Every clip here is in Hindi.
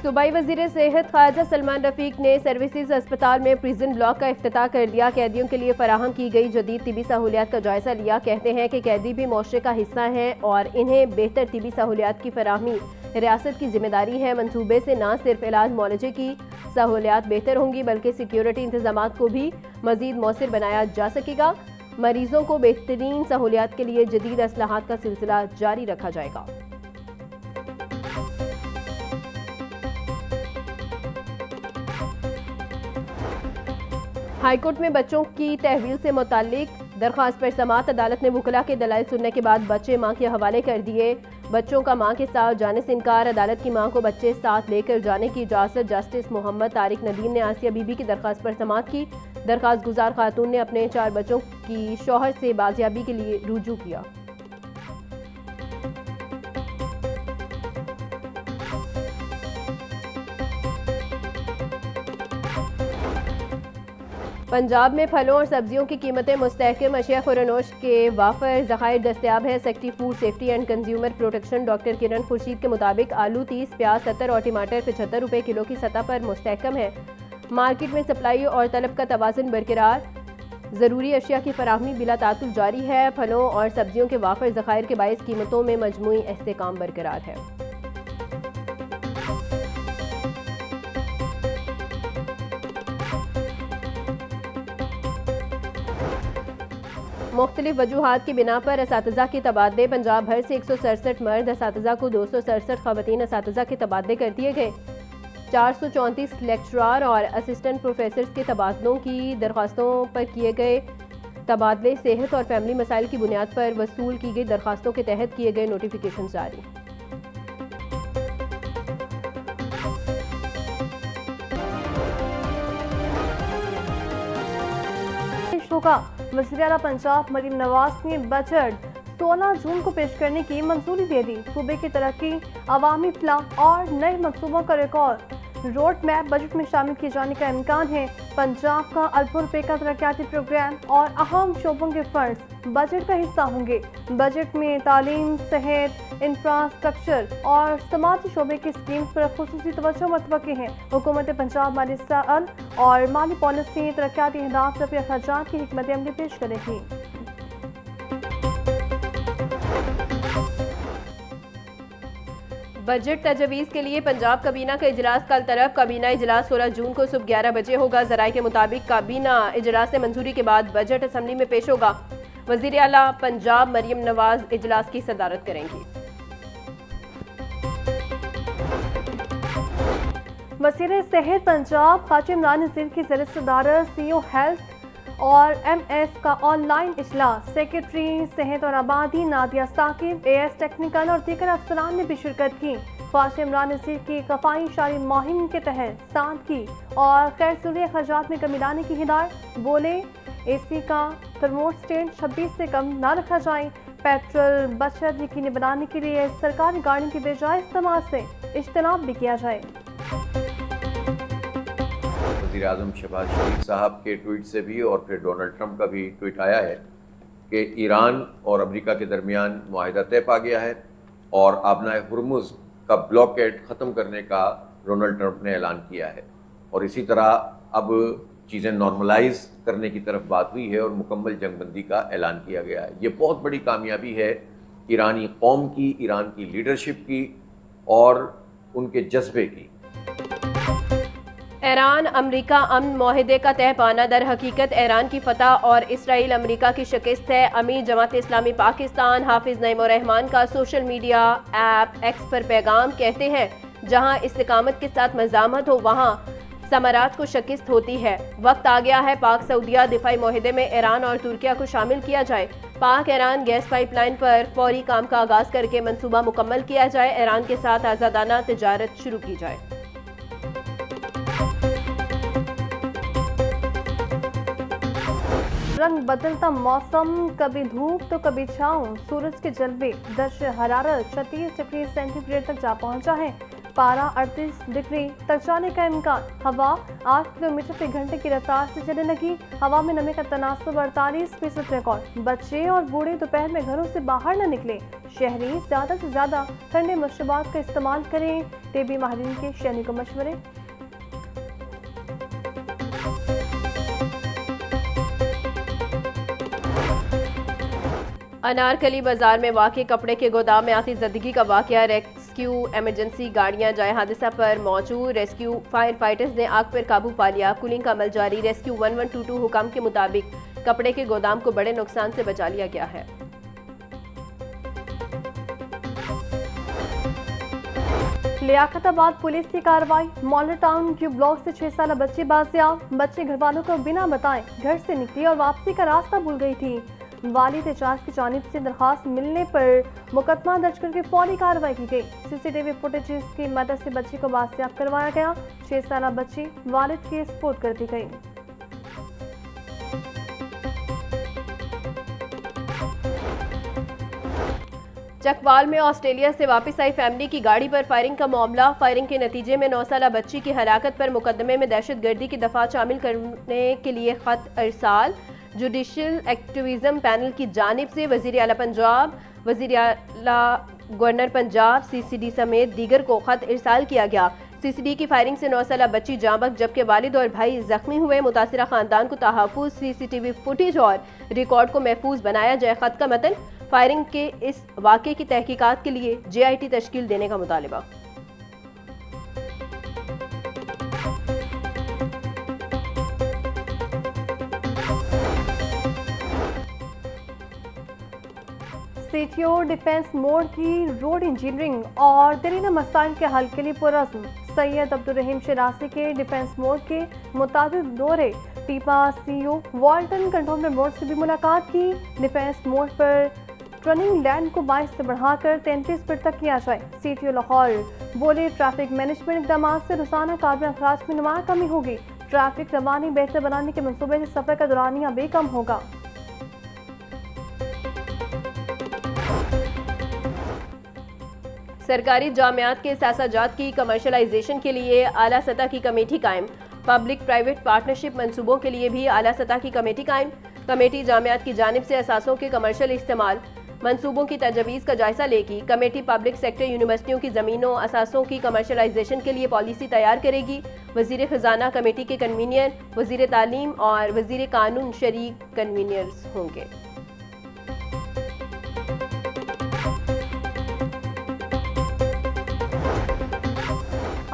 सूबाई वजीर सेहत ख्वाजा सलमान रफीक ने सर्विसेज अस्पताल में प्रिजन ब्लॉक का इफ्तिताह कर दिया। कैदियों के लिए फराहम की गई जदीद तिबी सहूलियात का जायजा लिया। कहते हैं कि कैदी भी मुआशरे का हिस्सा हैं और इन्हें बेहतर तिबी सहूलियात की फराहमी रियासत की जिम्मेदारी है। मनसूबे से न सिर्फ इलाज मुआलजे की सहूलियात बेहतर होंगी बल्कि सिक्योरिटी इंतजाम को भी मजीद मौसर बनाया जा सकेगा। मरीजों को बेहतरीन सहूलियात के लिए जदीद असलाहात का सिलसिला जारी रखा जाएगा। हाईकोर्ट में बच्चों की तहवील से मुताल्लिक दरख्वास्त पर समाअत। अदालत ने वकला के दलाइल सुनने के बाद बच्चे मां के हवाले कर दिए। बच्चों का मां के साथ जाने से इनकार। अदालत की मां को बच्चे साथ लेकर जाने की इजाजत। जस्टिस मोहम्मद तारिक नदीम ने आसिया बीबी की दरख्वास्त पर समाअत की। दरख्वास्त गुजार खातून ने अपने 4 बच्चों की शौहर से बाजियाबी के लिए रुजू किया। पंजाब में फलों और सब्जियों की कीमतें मुस्तहकम। अशिया खुरानोश के वाफर ज़खायर दस्तयाब है। Secretary food safety and consumer protection doctor Kiran Khurshid के मुताबिक आलू 30, प्याज 70 और टमाटर 75 रुपये किलो की सतह पर मुस्तहकम है। मार्केट में सप्लाई और तलब का तवाज़ुन बरकरार। ज़रूरी अशिया की फराहमी बिला तातुल जारी है। फलों और सब्जियों के वाफर ज़खायर के बाइस कीमतों में मजमूई इस्तेहकाम बरकरार है। मुख्तलिफ वजूहात की बिना पर असातिज़ा के तबादले। पंजाब भर से 167 मर्द असातिज़ा को 267 ख़वातीन असातिज़ा के तबादले कर दिए गए। 434 लेक्चरार और असिस्टेंट प्रोफेसर्स के तबादलों की दरख्वास्तों पर किए गए तबादले। सेहत और फैमिली मसाइल की बुनियाद पर वसूल की गई दरख्वास्तों के तहत किए गए नोटिफिकेशन जारी। वज़ीर आला पंजाब मरीम नवाज ने बजट 16 जून को पेश करने की मंजूरी दे दी। सूबे की तरक्की, अवामी फलाह और नए मनसूबों का रिकॉर्ड रोड मैप बजट में शामिल किए जाने का इम्कान है। पंजाब का अरबों रुपए का तरक्याती प्रोग्राम और अहम शोबों के फंड्स बजट का हिस्सा होंगे। बजट में तालीम, सेहत, इंफ्रास्ट्रक्चर और समाजी शोबे की स्कीम्स पर खुसूसी तवज्जो मुतवक्की है। हुकूमत पंजाब माली साल और माली पॉलिसी तरक्याती अहदाफ रफ़ी अखराजात की हिकमत अमली पेश करेगी। बजट तजवीज़ के लिए पंजाब काबीना का इजलास कल तरफ। काबीना इजलास 16 जून को सुबह 11 बजे होगा। ज़राए के मुताबिक काबीना इजलास से मंजूरी के बाद बजट असम्बली में पेश होगा। वज़ीर आला पंजाब मरीम नवाज इजलास की सदारत करेंगी। वज़ीर सेहत पंजाब ख्वाजा इमरान नज़ीर की ज़रिए सदारत सीओ हेल्थ और एमएस का ऑनलाइन इजलास। सेक्रेटरी सेहत और आबादी नादिया साकिब, एएस टेक्निकल और दीगर अफसरान ने भी शिरकत की। ख्वाजा इमरान नज़ीर की कफाई शारी मुहिम के तहत सादगी और गैर-ज़रूरी अखराजात में कमी लाने की हिदायत। बोले एसी का थर्मोट स्टैंड 26 से कम न रखा जाए। पेट्रोल बचत यकीनी बनाने के लिए सरकारी गाड़ियों की बेजाय इस्तेमाल से इज्तनाब भी किया जाए। वज़ीर-ए-आज़म शहबाज शरीफ साहब के ट्वीट से भी और फिर डोनाल्ड ट्रंप का भी ट्वीट आया है कि ईरान और अमेरिका के दरमियान मुआहिदा तय पा गया है और आबनाए हुर्मुज़ का ब्लॉकेड ख़त्म करने का डोनाल्ड ट्रंप ने ऐलान किया है। और इसी तरह अब चीज़ें नॉर्मलाइज करने की तरफ बात हुई है और मुकम्मल जंगबंदी का ऐलान किया गया है। ये बहुत बड़ी कामयाबी है ईरानी कौम की, ईरान की लीडरशिप की और उनके जज्बे की। ईरान अमरीका अमन मुआहिदे का तह पाना दर हकीकत ईरान की फतह और इसराइल अमरीका की शिकस्त है। अमीर जमात इस्लामी पाकिस्तान हाफिज नईम उर रहमान का सोशल मीडिया ऐप एक्स पर पैगाम। कहते हैं जहां इस्तिकामत के साथ मज़ामत हो वहां समरात को शिकस्त होती है। वक्त आ गया है पाक सऊदिया दिफाई मुआहिदे में ईरान और तुर्किया को शामिल किया जाए। पाक ईरान गैस पाइपलाइन पर फौरी काम का आगाज करके मंसूबा मुकम्मल किया जाए। ईरान के साथ आज़ादाना तिजारत शुरू की जाए। रंग बदलता मौसम, कभी धूप तो कभी छाँव। सूरज के जलवे, दर्ज हरारत 36 डिग्री सेंटीग्रेड तक जा पहुंचा है। पारा 38 डिग्री तक जाने का इम्कान। हवा 8 किलोमीटर प्रति घंटे की रफ्तार से चलने लगी। हवा में नमी का तनासुब 48% रिकॉर्ड। बच्चे और बूढ़े दोपहर में घरों से बाहर न निकले। शहरी ज्यादा से ज्यादा ठंडे मशरूबात का इस्तेमाल करें। टीबी माहिरीन के शहरी को मशवरे। अनारकली बाजार में वाक़ कपड़े के गोदाम में आतिशज़दगी का वाक़या। रेस्क्यू इमरजेंसी गाड़ियां जाए हादसा पर मौजूद। रेस्क्यू फायर फाइटर्स ने आग पर काबू पा लिया। कूलिंग का अमल जारी। रेस्क्यू 1122 हुकाम के मुताबिक कपड़े के गोदाम को बड़े नुकसान से बचा लिया गया है। लियाकताबाद पुलिस की कार्रवाई। मॉडल टाउन क्यू ब्लॉक से 6 साल बच्ची बाजियाब। बच्चे घर वालों को बिना बताए घर से निकली और वापसी का रास्ता भूल गई थी। वालिद एजाज की जानिब से दरखास्त मिलने पर मुकदमा दर्ज करके फौरी कार्रवाई की गई। सीसीटीवी फुटेज की मदद से बच्ची को बाजियाब करवाया गया। 6 साल बच्ची वालिद के सपुर्द कर दी गई। चकवाल में ऑस्ट्रेलिया से वापस आई फैमिली की गाड़ी पर फायरिंग का मामला। फायरिंग के नतीजे में 9 साल बच्ची की हलाकत पर मुकदमे में दहशतगर्दी की दफा शामिल करने के लिए खत अरसाल। जुडिशल एक्टिविज्म पैनल की जानिब से वज़ीर आला पंजाब, वज़ीर आला गवर्नर पंजाब, सीसीडी समेत दीगर को खत इरसाल किया गया। सीसीडी की फायरिंग से 9 साल बच्ची जाँ बहक जबकि वालिद और भाई जख्मी हुए। मुतासिरा खानदान को तहफ़्फ़ुज़ सीसीटीवी फुटेज और रिकॉर्ड को महफूज बनाया जाए। खत का मतन फायरिंग के इस वाक़े की तहकीकात के लिए JIT तश्कील देने का मुतालिबा। CTO डिफेंस मोड की रोड इंजीनियरिंग और दरीना मसाइल के हल के लिए पुरज़्म। सैयद अब्दुर्रहीम शरासी के डिफेंस मोड के मुताबिक दौरे। टीपा CEO वाल्टन कंटोनमेंट बोर्ड से भी मुलाकात की। डिफेंस मोड पर रनिंग लैंड को 22 से बढ़ाकर 33 फीट तक किया जाए। CTO लाहौर बोले ट्रैफिक मैनेजमेंट इक़दाम से रोजाना कार्बन अखराज में नुमाया कमी होगी। ट्रैफिक रवानी बेहतर बनाने के मंसूबे से सफर का दौरानिया भी कम होगा। सरकारी जामियात के सासाजात की कमर्शलाइजेशन के लिए आला सतह की कमेटी कायम। पब्लिक प्राइवेट पार्टनरशिप मंसूबों के लिए भी आला सतह की कमेटी कायम। कमेटी जामियात की जानिब से असासों के कमर्शल इस्तेमाल मंसूबों की तजवीज़ का जायजा लेगी। कमेटी पब्लिक सेक्टर यूनिवर्सिटियों की ज़मीनों असासों की कमर्शलाइजेशन के लिए पॉलिसी तैयार करेगी। वज़ीर ख़जाना कमेटी के कन्वीनियर, वज़ीर तालीम और वज़ीर कानून शरीक कन्वीनियर्स होंगे।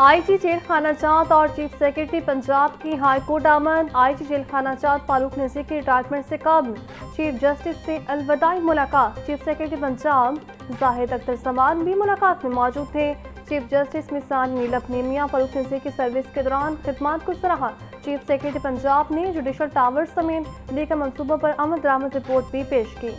IG जेल खाना जात और चीफ सेक्रेटरी पंजाब की हाई कोर्ट आमद। IG जेल खाना जात फारूक नज़ीर की रिटायरमेंट से कब्ल चीफ जस्टिस से अलविदाई मुलाकात। चीफ सेक्रेटरी पंजाब जाहिद अख्तर समान भी मुलाकात में मौजूद थे। चीफ जस्टिस मिसाल नीलम ने मियां फारूक नज़ीर की सर्विस के दौरान खिदमात को सराहा। चीफ सेक्रेटरी पंजाब ने जुडिशल टावर समेत लेकर मनसूबों पर अमल दरामद रिपोर्ट भी पेश की।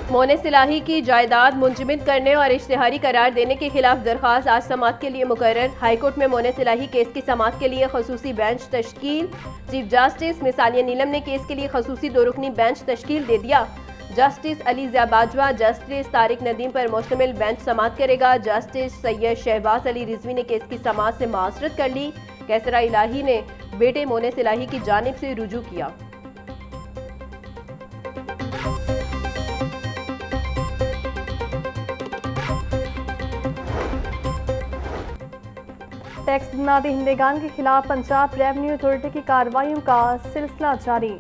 मोने सिलाही की जायदाद मुंजमद करने और इश्तिहारी करार देने के खिलाफ दरखास्त आज समाअत के लिए मुकर्रर। हाईकोर्ट में मोने सिलाही केस की समाअत के लिए खसूसी बेंच तश्कील। चीफ जस्टिस मिसालिया नीलम ने केस के लिए खसूसी 2 रुकनी बेंच तश्कील दे दिया। जस्टिस अली ज़िया बाजवा, जस्टिस तारिक नदीम पर मुश्तमिल बेंच समाअत करेगा। जस्टिस सैयद शहबाज अली रिजवी ने केस की समाअत से माजरत कर ली। कैसरा इलाही ने बेटे मोने सिलाही की जानिब से रुजू किया। टैक्स ना दहिंदगान के खिलाफ पंजाब रेवेन्यू अथॉरिटी की कार्रवाइयों का सिलसिला जारी।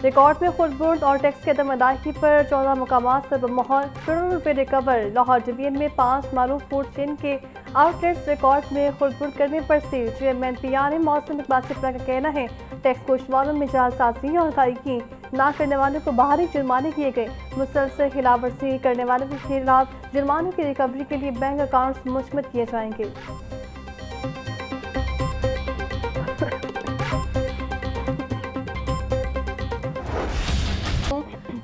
रिकॉर्ड में खुर्दबुर्द और टैक्स की अदम अदायगी पर 14 मुकामात से बमोहर करोड़ रुपए रिकवर। लाहौर डिवीजन में 5 मारूफ फूड चेन के आउटलेट्स रिकॉर्ड में खुर्दबुर्द करने पर सील। चेयरमैन PRM मौसम इकबाल सिप्रा का कहना है टैक्स कोशवारों में जालसाजी और अदायगी ना करने वालों को बाहरी जुर्माने किए गए। मुसलसल खिलाफवर्जी करने वालों के खिलाफ जुर्मानों की रिकवरी के लिए बैंक अकाउंट्स मुश्तमल किए जाएंगे।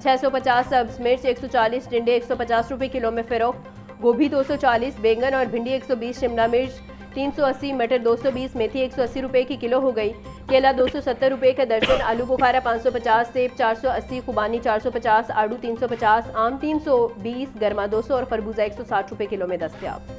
$650 सब्ज मिर्च 140, टिंडे 150 रुपये किलो में फरोख्त। गोभी 240, बैंगन और भिंडी 120, शिमला मिर्च 380, मटर 220, मेथी 180 रुपये की किलो हो गई। केला 270 रुपये का दर्जन, आलू बुखारा 550, सेब 480, खुबानी 450, आड़ू 350, आम 320, गर्मा 200 और खरबूजा 160 रुपये किलो में दस्तयाब।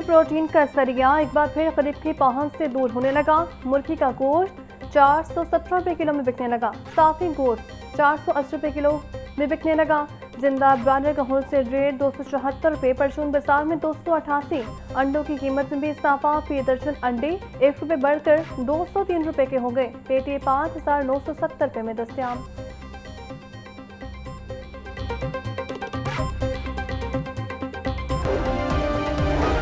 प्रोटीन का सरिया एक बार फिर गरीब की पहुंच से दूर होने लगा। मुर्गी का गोश्त 417 रुपये किलो में बिकने लगा। साफी गोश्त 480 रुपये किलो में बिकने लगा। जिंदा ब्रांडर का होलसेल रेट 274 रुपये, परचून बाजार में 288। अंडों की कीमत में भी इजाफा, फी दर्जन अंडे 1 रुपये बढ़कर 203 रुपये के हो गए। पेटी 5,970 रुपये में दस्तयाब।